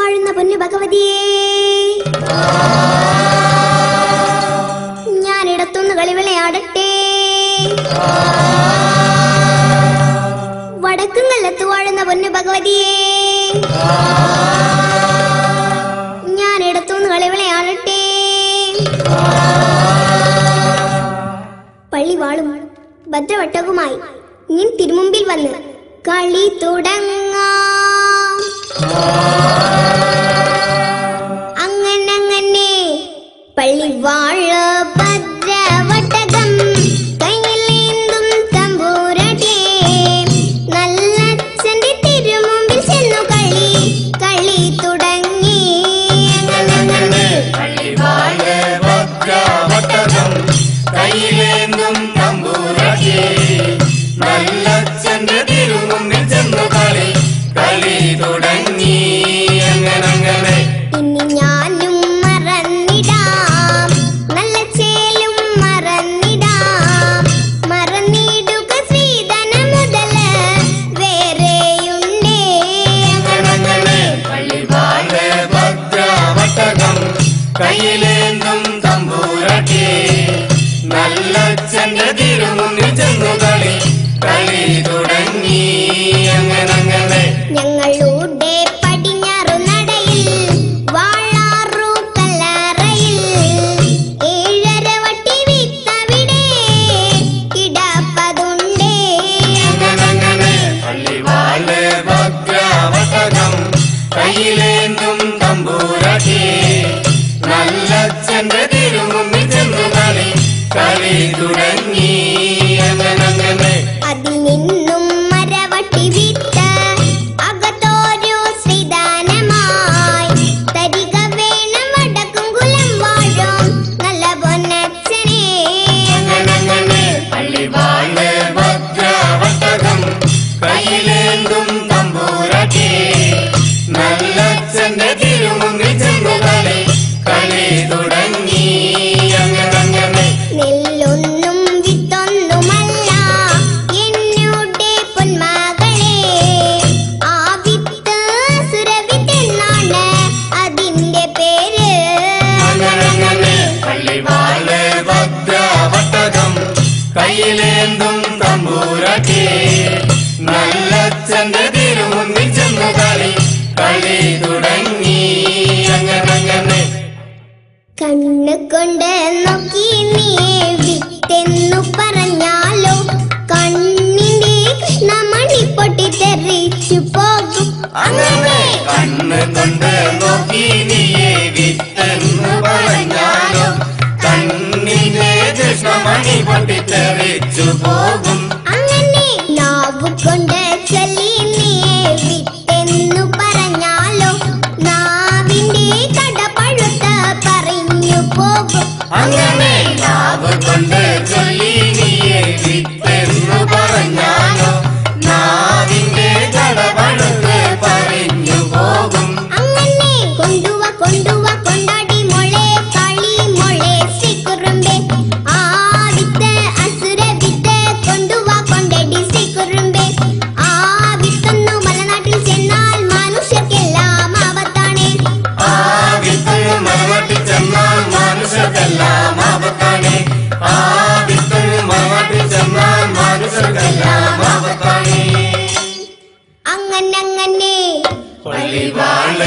വാഴുന്ന പൊന്നു ഭഗവതിയേ, ഞാനിടത്തുനിന്ന് കളിവിളയാടട്ടെ. വടക്കും കൊല്ലത്ത് വാഴുന്ന പൊന്നു ഭഗവതിയേ, ഞാനിടത്തുനിന്ന് കളിവിളയാടട്ടെ. പള്ളിവാളും ഭദ്രവട്ടവുമായി നിൻ തിരുമുമ്പിൽ വന്ന് കളി തുടങ്ങാം. അങ്ങനെ പള്ളിവാഴ ഭദ്രവട്ടകം കയ്യിലേന്തും തമ്പൂരട്ടെ, നല്ലച്ഛന്റെ തിരുമുമ്പിൽ ചെന്നു കളി തുടങ്ങി. അങ്ങനെ പള്ളിവാഴ ഭദ്രവട്ടകം കയ്യിലേന്തും തമ്പൂരട്ടെ, നല്ലച്ഛന്റെ തിരുമുമ്പിൽ ചെന്നു കളി തുടങ്ങി. അങ്ങനെ ഇനി ഞാനും മറന്നിടാം, നല്ല ചേലും മറന്നിടാം. മറന്നിടുക ശ്രീധന മുതല് വേറെയുണ്ടേ. അങ്ങനെ പള്ളിവാഴ ഭദ്രവട്ടകം കയ്യിലേന്തും തമ്പൂരട്ടെ, നല്ലച്ഛന്റെ തിരുമുമ്പിൽ ചെന്നു കളി തുടങ്ങി. അങ്ങനെ ഞങ്ങളുടെ പടിഞ്ഞാറു നടയിൽ വാഴാറു കല്ലറയിൽ ഏഴര വട്ടി വിത്തവിടെ കിടപ്പതുണ്ടേ. അങ്ങനെ പള്ളിവാഴ ഭദ്രവട്ടകം കയ്യിലേന്തും തമ്പൂരട്ടെ, നല്ലച്ഛന്റെ തിരുമുമ്പിൽ ചെന്നു കളി തുടങ്ങി. അങ്ങനെ അതിൽ നിന്നും മരവട്ടി വിത്ത് അകത്തോരു ശ്രീദാനമായി തരിക വേണം വടക്കും കുലം വാഴും നല്ല പൊന്നച്ഛനെ. അങ്ങനെ പള്ളിവാഴ ഭദ്രവട്ടകം കയ്യിലേന്തും തമ്പൂരട്ടെ, നല്ലച്ഛന്റെ തിരുമുമ്പിൽ ചെന്നു കളി തുടങ്ങി. അങ്ങനെ നെല്ലൊന്നും വിത്തൊന്നുമല്ല എന്നുടെ പൊന്മകളെ, ആ വിത്ത് സുരവിത്തെന്നാണ് അതിന്റെ പേര്. അങ്ങനെ പള്ളിവാഴ ഭദ്രവട്ടകം കയ്യിലേന്തും തമ്പൂരട്ടെ, നല്ലച്ഛന്റെ തിരുമുമ്പിൽ ചെന്നു കളി തുടങ്ങി. അങ്ങനെ കണ്ണ് കൊണ്ട് നോക്കി നീ വിത്തെന്നു പറഞ്ഞാലോ കണ്ണിന്റെ കൃഷ്ണമണി പൊട്ടിത്തെറിച്ചു പോകും. അങ്ങനെ കണ്ണ് കൊണ്ട് നോക്കി നീയെ വിത്തെന്നു പറഞ്ഞാലോ കണ്ണിന്റെ കൃഷ്ണമണി പൊട്ടിത്തെറിച്ചു പോകും. അങ്ങനെ നാവ് കൊണ്ട് ചൊല്ലി നീ വിത്തെന്നു പറഞ്ഞാലോ നാവിന്റെ കടപഴുത്ത പറഞ്ഞു പോകും. അങ്ങനെ നാവ് കൊണ്ട് ചൊല്ലി നീയെ വിത്തെന്നു പറഞ്ഞാലോ നാവിന്റെ കടപഴുത്ത് പറഞ്ഞു പോകും. അങ്ങനെ കൊണ്ടുവാ കൊണ്ടാടി മോളെ കളി മോളെ ശ്രീകുറുമ്പേ, ആ വിത്ത് അസുര വിത്ത് കൊണ്ടുവാ കൊണ്ടടി ശ്രീകുറുമ്പേ. ആ വിത്തൊന്നു മലനാട്ടിൽ ചെന്നാൽ മനുഷ്യർക്കെല്ലാം ആപത്താണ്. ആ വിത്ത് മലനാട്ടിൽ ചെന്നാൽ മനുഷ്യർക്കെല്ലാം ആപത്താണ്. ആ വിത്ത് മലനാട്ടിൽ ചെന്നാൽ മനുഷ്യർക്കെല്ലാം ആപത്താണ്. അങ്ങനെ പള്ളിവാഴ